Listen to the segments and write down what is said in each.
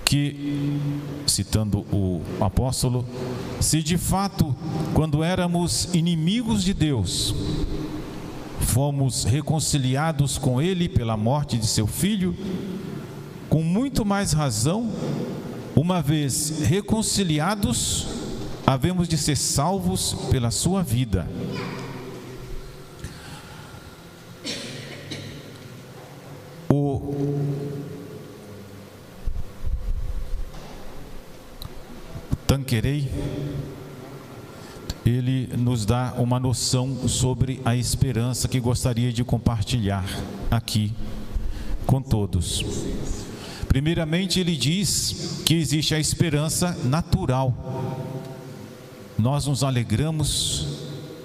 que, citando o apóstolo, se de fato, quando éramos inimigos de Deus, fomos reconciliados com Ele pela morte de seu Filho, com muito mais razão, uma vez reconciliados, havemos de ser salvos pela sua vida. O Tanqueray, ele nos dá uma noção sobre a esperança que gostaria de compartilhar aqui com todos. Primeiramente, ele diz que existe a esperança natural. Nós nos alegramos,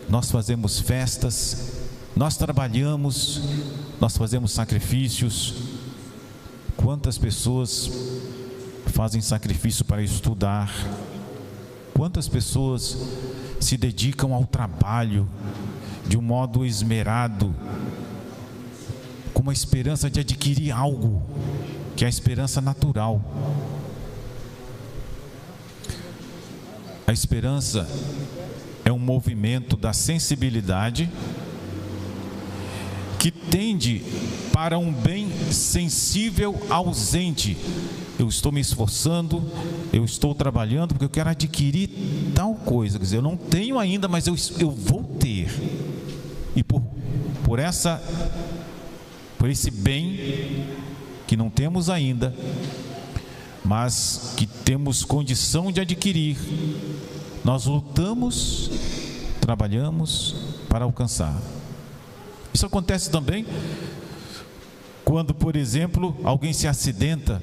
nós fazemos festas, nós trabalhamos, nós fazemos sacrifícios. Quantas pessoas fazem sacrifício para estudar? Quantas pessoas se dedicam ao trabalho de um modo esmerado, com uma esperança de adquirir algo, que é a esperança natural. A esperança é um movimento da sensibilidade que tende para um bem sensível ausente. Eu estou me esforçando, eu estou trabalhando porque eu quero adquirir tal coisa. Quer dizer, eu não tenho ainda, mas eu vou ter. E por esse bem que não temos ainda, mas que temos condição de adquirir, nós lutamos, trabalhamos para alcançar. Isso acontece também quando, por exemplo, alguém se acidenta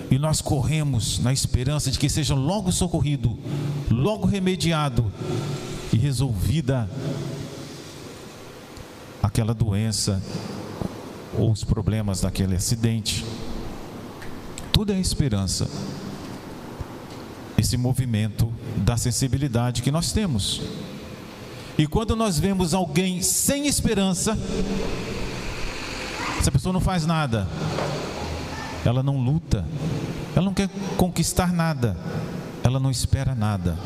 e nós corremos na esperança de que seja logo socorrido, logo remediado e resolvida aquela doença ou os problemas daquele acidente. Tudo é esperança. Esse movimento da sensibilidade que nós temos. E quando nós vemos alguém sem esperança, essa pessoa não faz nada, ela não luta, ela não quer conquistar nada, ela não espera nada.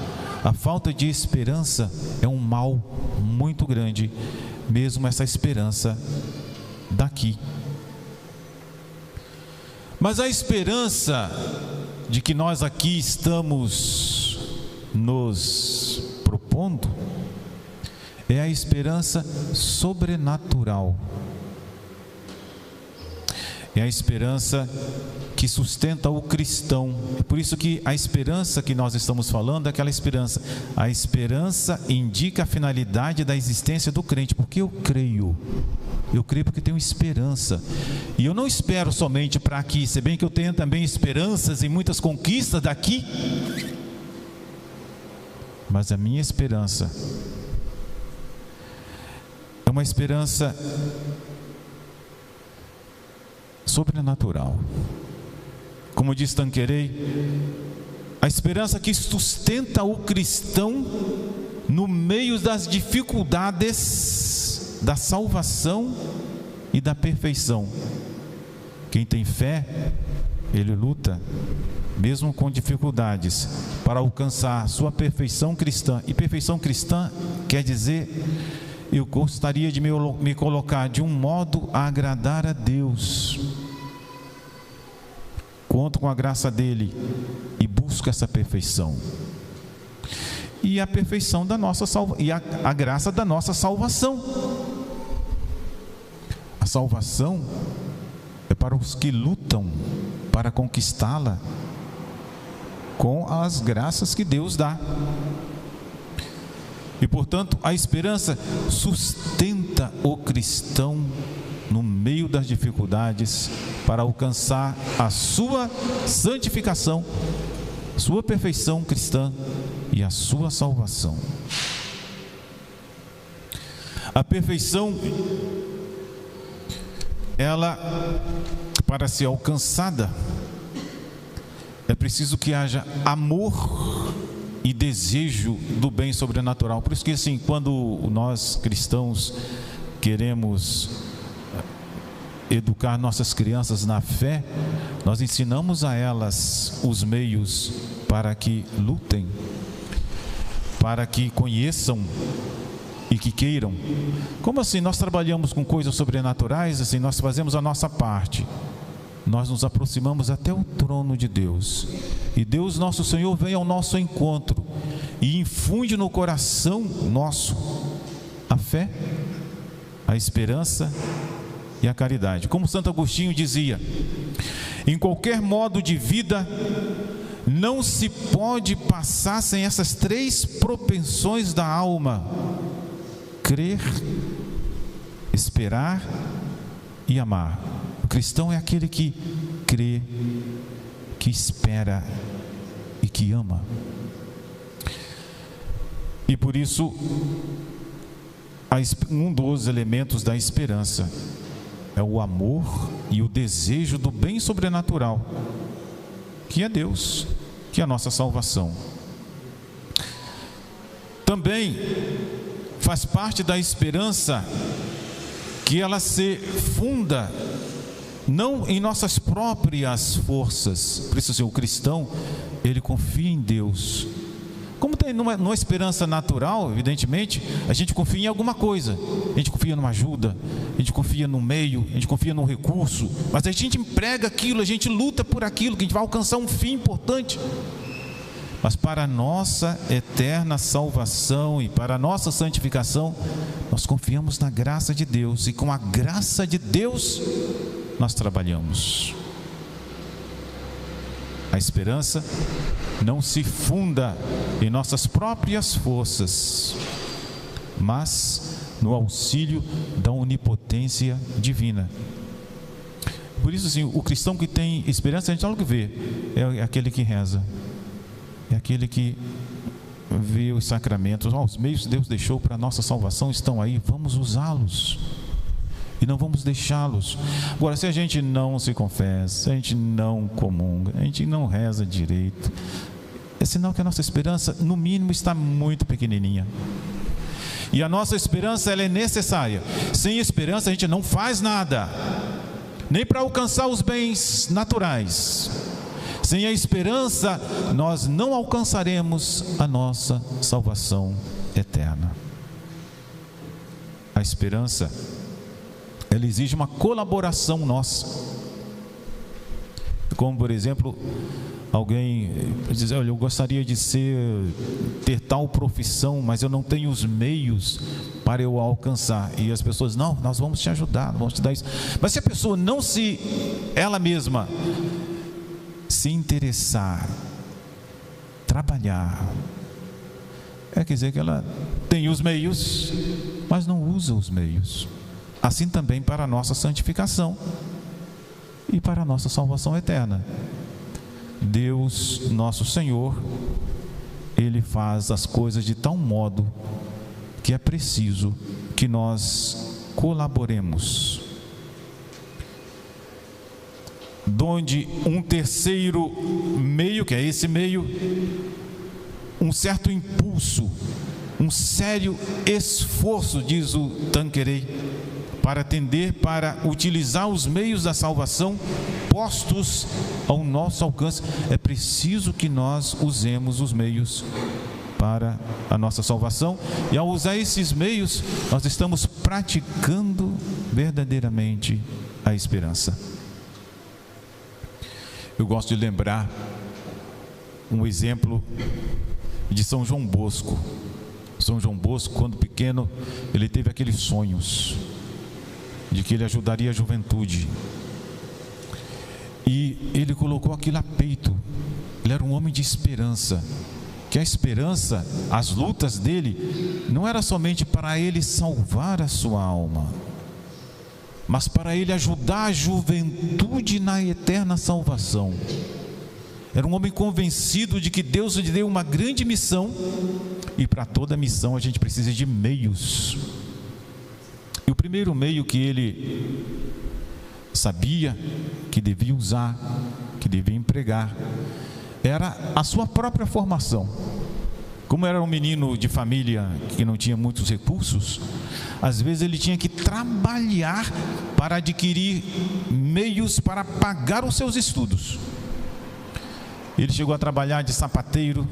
A falta de esperança é um mal muito grande, mesmo essa esperança daqui. Mas a esperança de que nós aqui estamos nos propondo é a esperança sobrenatural. É a esperança que sustenta o cristão. É por isso que a esperança que nós estamos falando é aquela esperança. A esperança indica a finalidade da existência do crente, porque eu creio. Eu creio porque tenho esperança. E eu não espero somente para aqui, se bem que eu tenho também esperanças em muitas conquistas daqui. Mas a minha esperança é uma esperança sobrenatural. Como diz Tanqueray, a esperança que sustenta o cristão no meio das dificuldades da salvação e da perfeição. Quem tem fé, ele luta, mesmo com dificuldades, para alcançar sua perfeição cristã. E perfeição cristã quer dizer, eu gostaria de me colocar de um modo a agradar a Deus. Conto com a graça dele e busco essa perfeição. E a perfeição da nossa a graça da nossa salvação. A salvação é para os que lutam para conquistá-la com as graças que Deus dá. E portanto, a esperança sustenta o cristão no meio das dificuldades para alcançar a sua santificação, sua perfeição cristã e a sua salvação. A perfeição, ela, para ser alcançada, é preciso que haja amor e desejo do bem sobrenatural. Por isso que assim, quando nós cristãos queremos educar nossas crianças na fé, nós ensinamos a elas os meios para que lutem, para que conheçam e que queiram. Como assim? Nós trabalhamos com coisas sobrenaturais, assim, nós fazemos a nossa parte. Nós nos aproximamos até o trono de Deus. E Deus, nosso Senhor, vem ao nosso encontro e infunde no coração nosso a fé, a esperança e a caridade. Como Santo Agostinho dizia: em qualquer modo de vida, não se pode passar sem essas 3 propensões da alma: crer, esperar e amar. O cristão é aquele que crê, que espera e que ama. E por isso, um dos elementos da esperança é o amor e o desejo do bem sobrenatural, que é Deus, que é a nossa salvação. Também faz parte da esperança que ela se funda não em nossas próprias forças. Por isso, assim, o cristão, ele confia em Deus. Como tem numa esperança natural, evidentemente, a gente confia em alguma coisa. A gente confia numa ajuda, a gente confia no meio, a gente confia num recurso. Mas a gente emprega aquilo, a gente luta por aquilo, que a gente vai alcançar um fim importante. Mas para a nossa eterna salvação e para a nossa santificação, nós confiamos na graça de Deus. E com a graça de Deus, nós trabalhamos. A esperança não se funda em nossas próprias forças, mas no auxílio da onipotência divina. Por isso, assim, o cristão que tem esperança, a gente logo vê, é aquele que reza, é aquele que vê os sacramentos. Os meios que Deus deixou para a nossa salvação estão aí, vamos usá-los e não vamos deixá-los. Agora, se a gente não se confessa, se a gente não comunga, a gente não reza direito, é sinal que a nossa esperança, no mínimo, está muito pequenininha. E a nossa esperança, ela é necessária. Sem esperança a gente não faz nada, nem para alcançar os bens naturais. Sem a esperança nós não alcançaremos a nossa salvação eterna. A esperança, ela exige uma colaboração nossa. Como, por exemplo, alguém diz: olha, eu gostaria de ter tal profissão, mas eu não tenho os meios para eu alcançar. E as pessoas: não, nós vamos te ajudar, nós vamos te dar isso. Mas se a pessoa não ela mesma se interessar, trabalhar, quer dizer que ela tem os meios, mas não usa os meios. Assim também para a nossa santificação e para a nossa salvação eterna. Deus, nosso Senhor, Ele faz as coisas de tal modo que é preciso que nós colaboremos. Donde um terceiro meio, que é esse meio, um certo impulso, um sério esforço, diz o Tanqueray, para atender, para utilizar os meios da salvação postos ao nosso alcance. É preciso que nós usemos os meios para a nossa salvação, e ao usar esses meios, nós estamos praticando verdadeiramente a esperança. Eu gosto de lembrar um exemplo de São João Bosco. São João Bosco, quando pequeno, ele teve aqueles sonhos de que ele ajudaria a juventude, e ele colocou aquilo a peito. Ele era um homem de esperança, que a esperança, as lutas dele, não era somente para ele salvar a sua alma, mas para ele ajudar a juventude na eterna salvação. Era um homem convencido de que Deus lhe deu uma grande missão, e para toda missão a gente precisa de meios. E o primeiro meio que ele sabia que devia usar, que devia empregar, era a sua própria formação. Como era um menino de família que não tinha muitos recursos, às vezes ele tinha que trabalhar para adquirir meios para pagar os seus estudos. Ele chegou a trabalhar de sapateiro,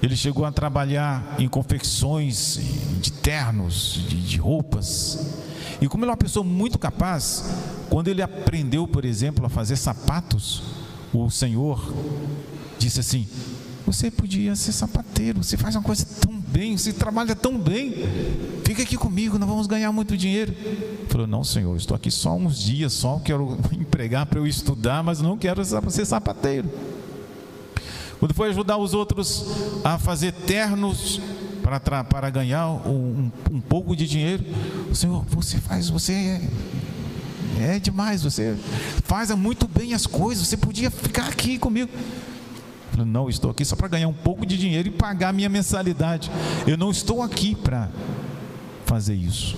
ele chegou a trabalhar em confecções de ternos, de roupas. E como ele é uma pessoa muito capaz, quando ele aprendeu, por exemplo, a fazer sapatos, o Senhor disse assim: você podia ser sapateiro, você faz uma coisa tão bem, você trabalha tão bem, fica aqui comigo, nós vamos ganhar muito dinheiro. Ele falou: não, Senhor, estou aqui só uns dias, só quero empregar para eu estudar, mas não quero ser sapateiro. Quando foi ajudar os outros a fazer ternos para ganhar um pouco de dinheiro, o Senhor: você é demais, você faz muito bem as coisas, você podia ficar aqui comigo. Eu falei: não, estou aqui só para ganhar um pouco de dinheiro e pagar a minha mensalidade. Eu não estou aqui para fazer isso.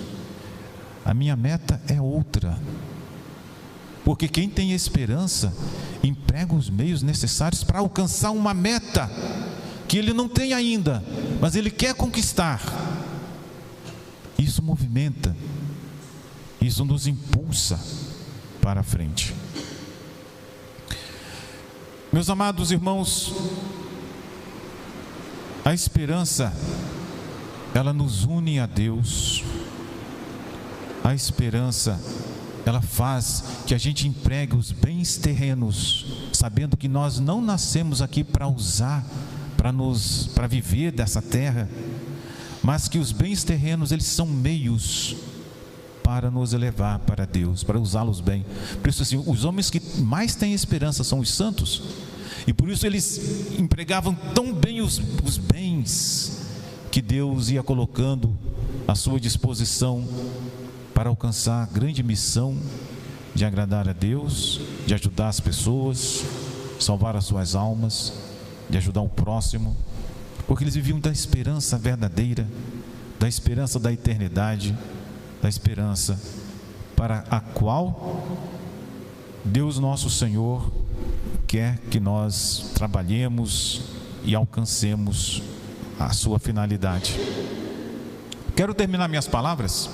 A minha meta é outra. Porque quem tem esperança emprega os meios necessários para alcançar uma meta que ele não tem ainda, mas ele quer conquistar. Isso movimenta, isso nos impulsa para a frente. Meus amados irmãos, a esperança, ela nos une a Deus. A esperança, ela faz que a gente empregue os bens terrenos, sabendo que nós não nascemos aqui para usar, para viver dessa terra, mas que os bens terrenos, eles são meios para nos elevar para Deus, para usá-los bem. Por isso, assim, os homens que mais têm esperança são os santos, e por isso eles empregavam tão bem os bens que Deus ia colocando à sua disposição para alcançar a grande missão de agradar a Deus, de ajudar as pessoas, salvar as suas almas, de ajudar o próximo, porque eles viviam da esperança verdadeira, da esperança da eternidade, da esperança para a qual Deus nosso Senhor quer que nós trabalhemos e alcancemos a sua finalidade. Quero terminar minhas palavras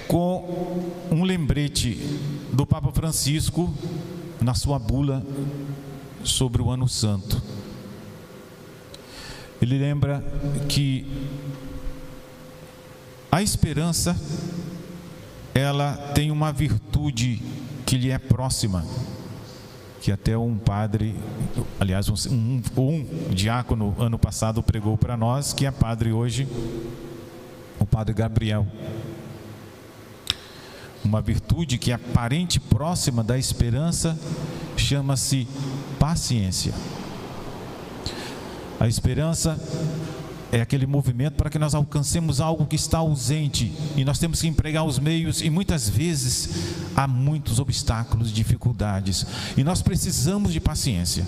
com um lembrete do Papa Francisco na sua bula sobre o Ano Santo. Ele lembra que a esperança, ela tem uma virtude que lhe é próxima, que até um padre, aliás, um diácono ano passado pregou para nós, que é padre hoje, o padre Gabriel. Uma virtude que é parente próxima da esperança, chama-se paciência. A esperança é aquele movimento para que nós alcancemos algo que está ausente, e nós temos que empregar os meios, e muitas vezes há muitos obstáculos, dificuldades, e nós precisamos de paciência.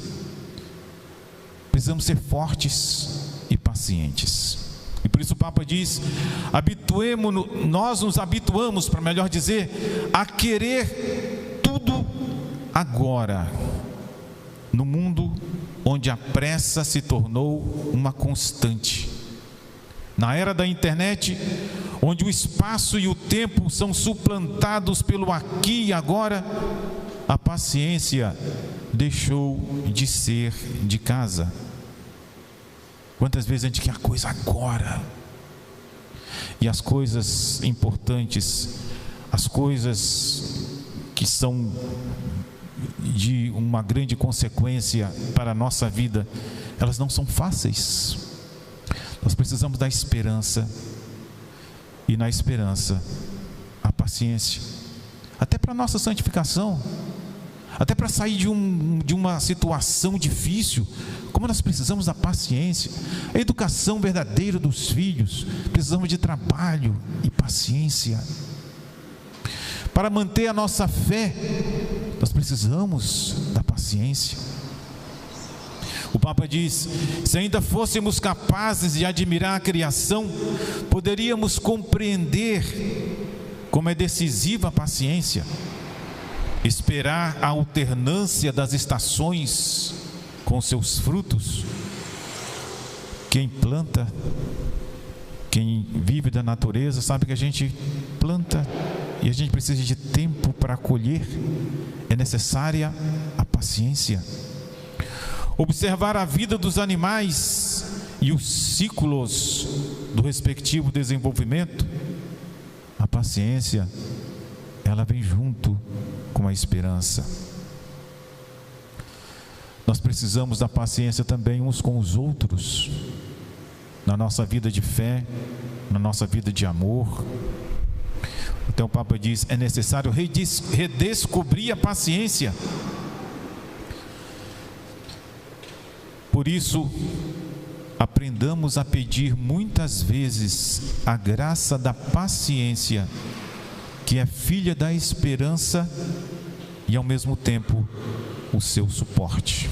Precisamos ser fortes e pacientes. E por isso o Papa diz: nós nos habituamos, para melhor dizer, a querer tudo agora, no mundo onde a pressa se tornou uma constante. Na era da internet, onde o espaço e o tempo são suplantados pelo aqui e agora, a paciência deixou de ser de casa. Quantas vezes a gente quer a coisa agora, e as coisas importantes, as coisas que são de uma grande consequência para a nossa vida, elas não são fáceis. Nós precisamos da esperança, e na esperança a paciência, até para a nossa santificação, até para sair de uma situação difícil. Como nós precisamos da paciência, a educação verdadeira dos filhos, precisamos de trabalho e paciência. Para manter a nossa fé, nós precisamos da paciência. O Papa diz: se ainda fôssemos capazes de admirar a criação, poderíamos compreender como é decisiva a paciência. Esperar a alternância das estações com seus frutos. Quem planta, quem vive da natureza sabe que a gente planta e a gente precisa de tempo para colher. É necessária a paciência. Observar a vida dos animais e os ciclos do respectivo desenvolvimento, a paciência, ela vem junto com a esperança. Nós precisamos da paciência também uns com os outros, na nossa vida de fé, na nossa vida de amor. Então o Papa diz, é necessário redescobrir a paciência. Por isso, aprendamos a pedir muitas vezes a graça da paciência, que é filha da esperança e ao mesmo tempo o seu suporte.